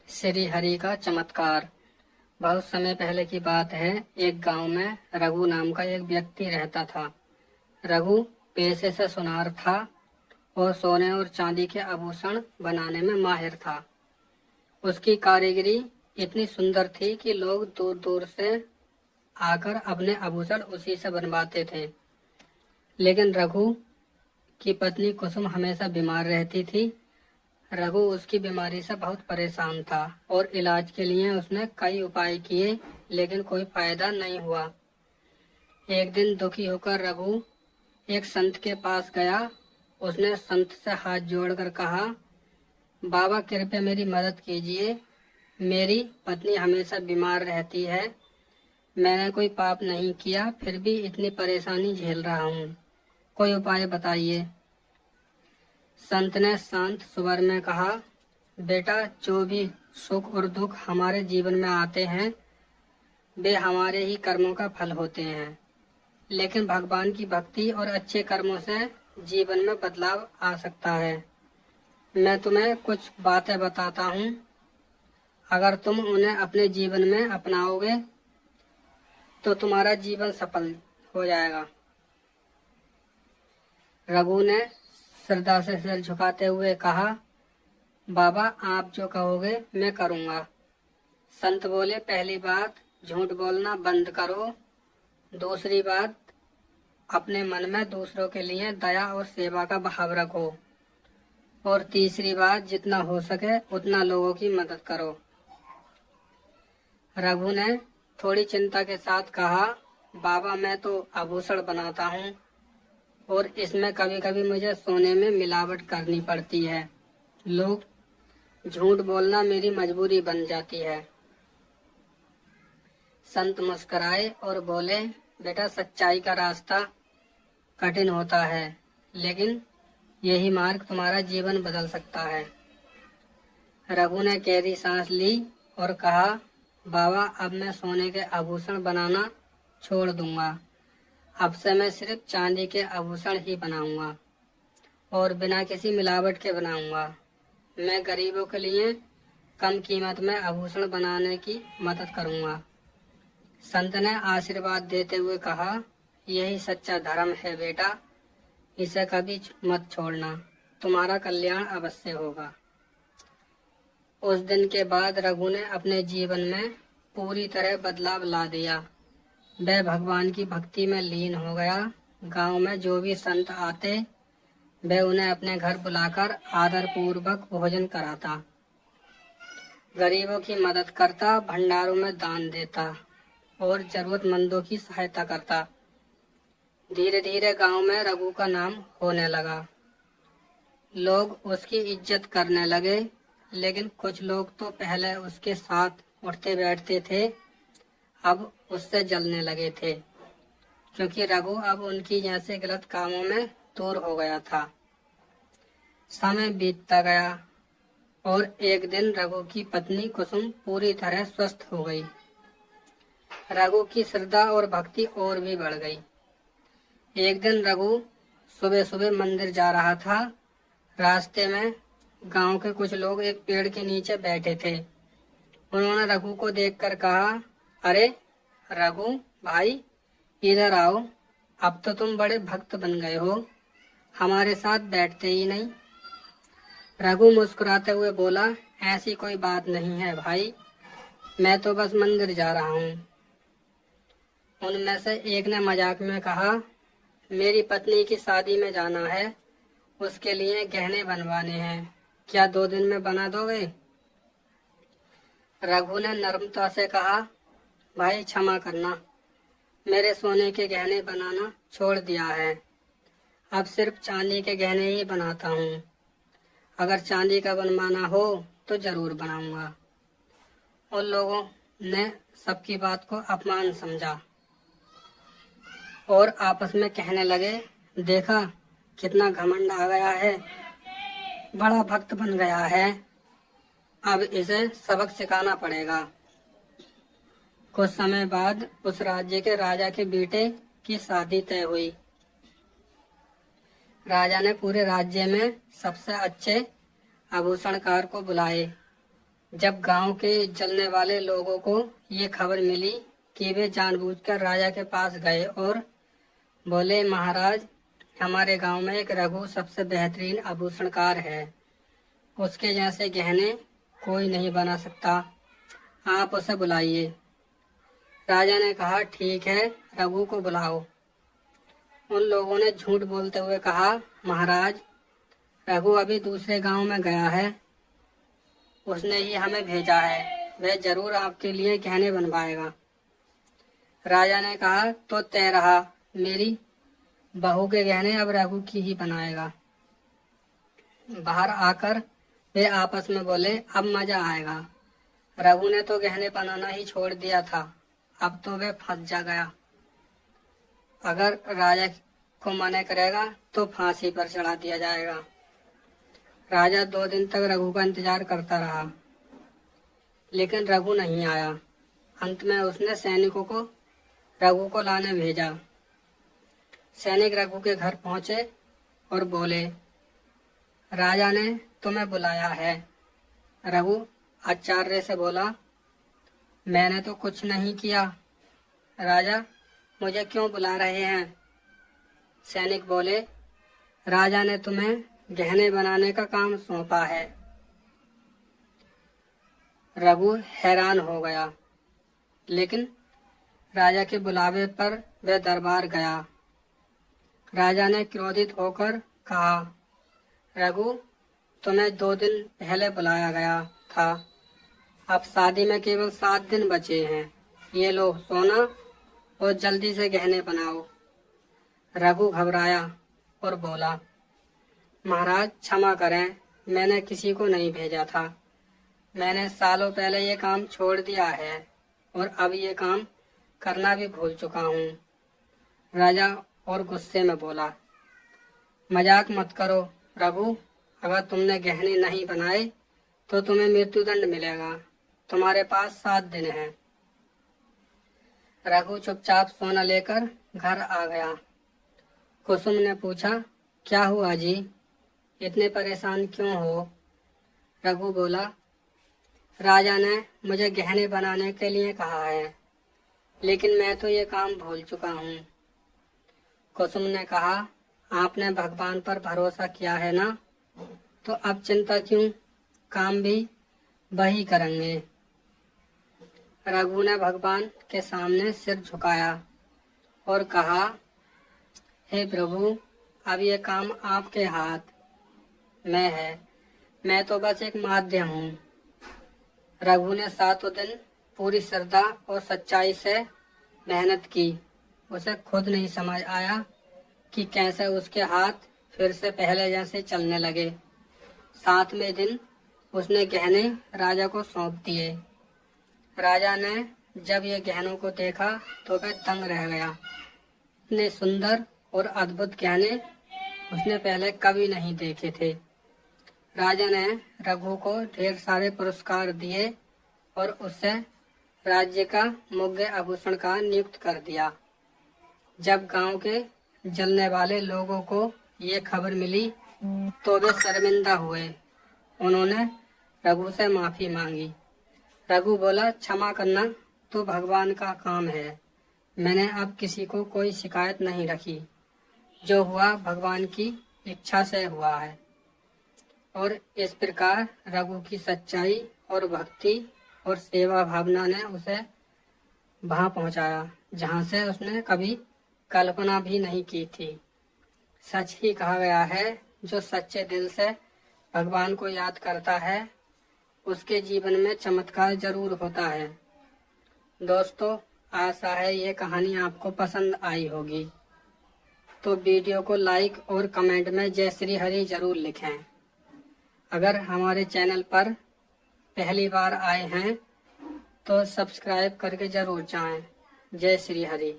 श्री हरि का चमत्कार। बहुत समय पहले की बात है। एक गांव में रघु नाम का एक व्यक्ति रहता था। रघु पेशे से सुनार था और सोने और चांदी के आभूषण बनाने में माहिर था। उसकी कारीगरी इतनी सुंदर थी कि लोग दूर दूर से आकर अपने आभूषण उसी से बनवाते थे। लेकिन रघु की पत्नी कुसुम हमेशा बीमार रहती थी। रघु उसकी बीमारी से बहुत परेशान था और इलाज के लिए उसने कई उपाय किए, लेकिन कोई फायदा नहीं हुआ। एक दिन दुखी होकर रघु एक संत के पास गया। उसने संत से हाथ जोड़कर कहा, बाबा कृपया मेरी मदद कीजिए। मेरी पत्नी हमेशा बीमार रहती है। मैंने कोई पाप नहीं किया, फिर भी इतनी परेशानी झेल रहा हूँ। कोई उपाय बताइए। संत ने शांत स्वर में कहा, बेटा, जो भी सुख और दुख हमारे जीवन में आते हैं वे हमारे ही कर्मों का फल होते हैं। लेकिन भगवान की भक्ति और अच्छे कर्मों से जीवन में बदलाव आ सकता है। मैं तुम्हें कुछ बातें बताता हूँ। अगर तुम उन्हें अपने जीवन में अपनाओगे तो तुम्हारा जीवन सफल हो जाएगा। रघु ने श्रद्धा से सिर झुकाते हुए कहा, बाबा, आप जो कहोगे मैं करूँगा। संत बोले, पहली बात, झूठ बोलना बंद करो। दूसरी बात, अपने मन में दूसरों के लिए दया और सेवा का भाव रखो। और तीसरी बात, जितना हो सके उतना लोगों की मदद करो। रघु ने थोड़ी चिंता के साथ कहा, बाबा, मैं तो आभूषण बनाता हूँ और इसमें कभी कभी मुझे सोने में मिलावट करनी पड़ती है। लोग झूठ बोलना मेरी मजबूरी बन जाती है। संत मुस्कुराए और बोले, बेटा, सच्चाई का रास्ता कठिन होता है, लेकिन यही मार्ग तुम्हारा जीवन बदल सकता है। रघु ने गहरी सांस ली और कहा, बाबा, अब मैं सोने के आभूषण बनाना छोड़ दूंगा। अब से मैं सिर्फ चांदी के आभूषण ही बनाऊंगा और बिना किसी मिलावट के बनाऊंगा। मैं गरीबों के लिए कम कीमत में आभूषण बनाने की मदद करूंगा। संत ने आशीर्वाद देते हुए कहा, यही सच्चा धर्म है बेटा, इसे कभी मत छोड़ना, तुम्हारा कल्याण अवश्य होगा। उस दिन के बाद रघु ने अपने जीवन में पूरी तरह बदलाव ला दिया। वह भगवान की भक्ति में लीन हो गया। गांव में जो भी संत आते वह उन्हें अपने घर बुलाकर आदर पूर्वक भोजन कराता, गरीबों की मदद करता, भंडारों में दान देता और जरूरतमंदों की सहायता करता। धीरे धीरे गांव में रघु का नाम होने लगा। लोग उसकी इज्जत करने लगे, लेकिन कुछ लोग तो पहले उसके साथ उठते बैठते थे, अब उससे जलने लगे थे, क्योंकि रघु अब उनकी जैसे गलत कामों में दूर हो गया था। समय बीतता गया और एक दिन रघु की पत्नी कुसुम पूरी तरह स्वस्थ हो गई। रघु की श्रद्धा और भक्ति और भी बढ़ गई। एक दिन रघु सुबह सुबह मंदिर जा रहा था। रास्ते में गांव के कुछ लोग एक पेड़ के नीचे बैठे थे। उन्होंने रघु को देखकर कहा, अरे रघु भाई, इधर आओ, अब तो तुम बड़े भक्त बन गए हो, हमारे साथ बैठते ही नहीं। रघु मुस्कुराते हुए बोला, ऐसी कोई बात नहीं है भाई, मैं तो बस मंदिर जा रहा हूँ। उनमें से एक ने मजाक में कहा, मेरी पत्नी की शादी में जाना है, उसके लिए गहने बनवाने हैं, क्या 2 दिन में बना दोगे? रघु ने नम्रता से कहा, भाई क्षमा करना, मेरे सोने के गहने बनाना छोड़ दिया है, अब सिर्फ चांदी के गहने ही बनाता हूँ। अगर चांदी का बनवाना हो तो जरूर बनाऊंगा। उन लोगों ने सबकी बात को अपमान समझा और आपस में कहने लगे, देखा कितना घमंड आ गया है, बड़ा भक्त बन गया है, अब इसे सबक सिखाना पड़ेगा। कुछ समय बाद उस राज्य के राजा के बेटे की शादी तय हुई। राजा ने पूरे राज्य में सबसे अच्छे आभूषणकार को बुलाए जब गांव के जलने वाले लोगों को ये खबर मिली कि वे जानबूझकर राजा के पास गए और बोले, महाराज, हमारे गांव में एक रघु सबसे बेहतरीन आभूषणकार है। उसके जैसे गहने कोई नहीं बना सकता, आप उसे बुलाइए। राजा ने कहा, ठीक है, रघु को बुलाओ। उन लोगों ने झूठ बोलते हुए कहा, महाराज, रघु अभी दूसरे गांव में गया है, उसने ही हमें भेजा है, वह जरूर आपके लिए गहने बनवाएगा। राजा ने कहा, तो तय रहा, मेरी बहू के गहने अब रघु की ही बनाएगा। बाहर आकर वे आपस में बोले, अब मजा आएगा, रघु ने तो गहने बनाना ही छोड़ दिया था, अब तो वे फंस जा गया। अगर राजा को मना करेगा तो फांसी पर चढ़ा दिया जाएगा। राजा 2 दिन तक रघु का इंतजार करता रहा, लेकिन रघु नहीं आया। अंत में उसने सैनिकों को रघु को लाने भेजा। सैनिक रघु के घर पहुंचे और बोले, राजा ने तुम्हें बुलाया है। रघु आचार्य से बोला, मैंने तो कुछ नहीं किया, राजा मुझे क्यों बुला रहे हैं? सैनिक बोले, राजा ने तुम्हें गहने बनाने का काम सौंपा है। रघु हैरान हो गया, लेकिन राजा के बुलावे पर वह दरबार गया। राजा ने क्रोधित होकर कहा, रघु, तुम्हें 2 दिन पहले बुलाया गया था, अब शादी में केवल 7 दिन बचे हैं, ये लो सोना और जल्दी से गहने बनाओ। रघु घबराया और बोला, महाराज क्षमा करें, मैंने किसी को नहीं भेजा था, मैंने सालों पहले ये काम छोड़ दिया है और अब ये काम करना भी भूल चुका हूँ। राजा और गुस्से में बोला, मजाक मत करो रघु, अगर तुमने गहने नहीं बनाए तो तुम्हें मृत्युदंड मिलेगा, तुम्हारे पास 7 दिन है। रघु चुपचाप सोना लेकर घर आ गया। कुसुम ने पूछा, क्या हुआ जी, इतने परेशान क्यों हो? रघु बोला, राजा ने मुझे गहने बनाने के लिए कहा है, लेकिन मैं तो ये काम भूल चुका हूँ। कुसुम ने कहा, आपने भगवान पर भरोसा किया है ना, तो अब चिंता क्यों, काम भी वही करेंगे। रघु ने भगवान के सामने सिर झुकाया और कहा, हे प्रभु, अब ये काम आपके हाथ में है, मैं तो बस एक माध्यम हूँ। रघु ने 7 दिन पूरी श्रद्धा और सच्चाई से मेहनत की। उसे खुद नहीं समझ आया कि कैसे उसके हाथ फिर से पहले जैसे चलने लगे। 7वें दिन उसने गहने राजा को सौंप दिए। राजा ने जब ये गहनों को देखा तो वह दंग रह गया। इतने सुंदर और अद्भुत गहने उसने पहले कभी नहीं देखे थे। राजा ने रघु को ढेर सारे पुरस्कार दिए और उसे राज्य का मुख्य आभूषणकार नियुक्त कर दिया। जब गांव के जलने वाले लोगों को ये खबर मिली तो वे शर्मिंदा हुए। उन्होंने रघु से माफी मांगी। रघु बोला, क्षमा करना तो भगवान का काम है, मैंने अब किसी को कोई शिकायत नहीं रखी, जो हुआ भगवान की इच्छा से हुआ है। और इस प्रकार रघु की सच्चाई और भक्ति और सेवा भावना ने उसे वहां पहुंचाया जहां से उसने कभी कल्पना भी नहीं की थी। सच ही कहा गया है, जो सच्चे दिल से भगवान को याद करता है उसके जीवन में चमत्कार जरूर होता है। दोस्तों, आशा है ये कहानी आपको पसंद आई होगी, तो वीडियो को लाइक और कमेंट में जय श्री हरि जरूर लिखें। अगर हमारे चैनल पर पहली बार आए हैं तो सब्सक्राइब करके जरूर जाएं। जय श्री हरि।